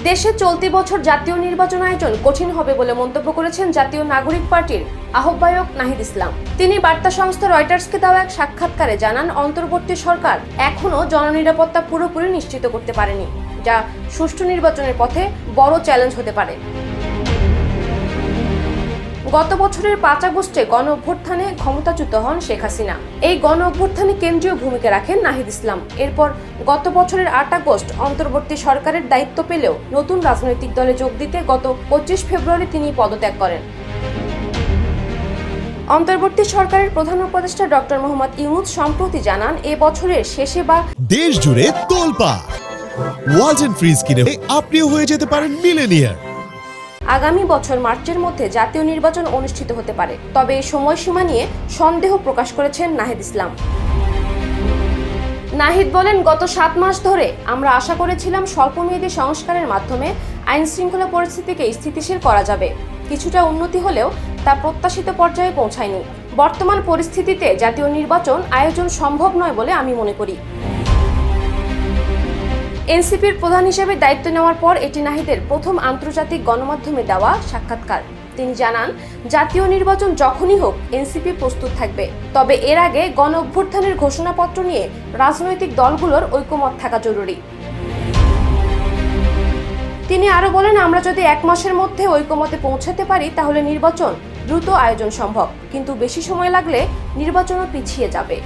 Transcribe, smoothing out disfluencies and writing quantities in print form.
দেশে চলতি বছর জাতীয় নির্বাচন আয়োজন কঠিন হবে বলে মন্তব্য করেছেন জাতীয় নাগরিক পার্টির আহ্বায়ক নাহিদ ইসলাম। তিনি বার্তা সংস্থা রয়টার্সকে দেওয়া এক সাক্ষাৎকারে জানান, অন্তর্বর্তী সরকার এখনো জননিরাপত্তা পুরোপুরি নিশ্চিত করতে পারেনি, যা সুষ্ঠু নির্বাচনের পথে বড় চ্যালেঞ্জ হতে পারে। গত বছরের 5 আগস্টে গণ অভ্যুত্থানে ক্ষমতাচ্যুত হন শেখ হাসিনা। এই গণ অভ্যুত্থানে কেন্দ্রীয় ভূমিকা রাখেন নাহিদ ইসলাম। এরপর গত বছরের 8 আগস্ট অন্তর্বর্তী সরকারের দায়িত্ব পেলেও নতুন রাজনৈতিক দলে যোগ দিতে গত 25 ফেব্রুয়ারি তিনি পদত্যাগ করেন। অন্তর্বর্তী সরকারের প্রধান উপদেষ্টা ডক্টর মোহাম্মদ ইউনূস সম্প্রতি জানান, এ বছরের শেষে বা দেশ জুড়ে তোলপাড় ওয়ালটন ফ্রিজ কিনে আপনিও হয়ে যেতে পারেন মিলেনিয়ার। আগামী বছর মার্চের মধ্যে জাতীয় নির্বাচন অনুষ্ঠিত হতে পারে, তবে এই সময়সীমা নিয়ে সন্দেহ প্রকাশ করেছেন নাহিদ ইসলাম। নাহিদ বলেন, গত 7 মাস ধরে আমরা আশা করেছিলাম স্বল্পমেয়াদী সংস্কারের মাধ্যমে আইন শৃঙ্খলা পরিস্থিতিকে স্থিতিশীল করা যাবে। কিছুটা উন্নতি হলেও তা প্রত্যাশিত পর্যায়ে পৌঁছায়নি। বর্তমান পরিস্থিতিতে জাতীয় নির্বাচন আয়োজন সম্ভব নয় বলে আমি মনে করি। এনসিপির প্রধান হিসেবে দায়িত্ব নেওয়ার পর এটি নাহিদের প্রথম আন্তর্জাতিক গণমাধ্যমে দেওয়া সাক্ষাৎকার। তিনি জানান, জাতীয় নির্বাচন যখনই হোক এনসিপি প্রস্তুত থাকবে, তবে এর আগে গণ অভ্যুত্থানের ঘোষণাপত্র নিয়ে রাজনৈতিক দলগুলোর ঐকমত্য থাকা জরুরি। তিনি আরো বলেন, আমরা যদি 1 মাসের মধ্যে ঐকমত্যে পৌঁছাতে পারি তাহলে নির্বাচন দ্রুত আয়োজন সম্ভব, কিন্তু বেশি সময় লাগলে নির্বাচনও পিছিয়ে যাবে।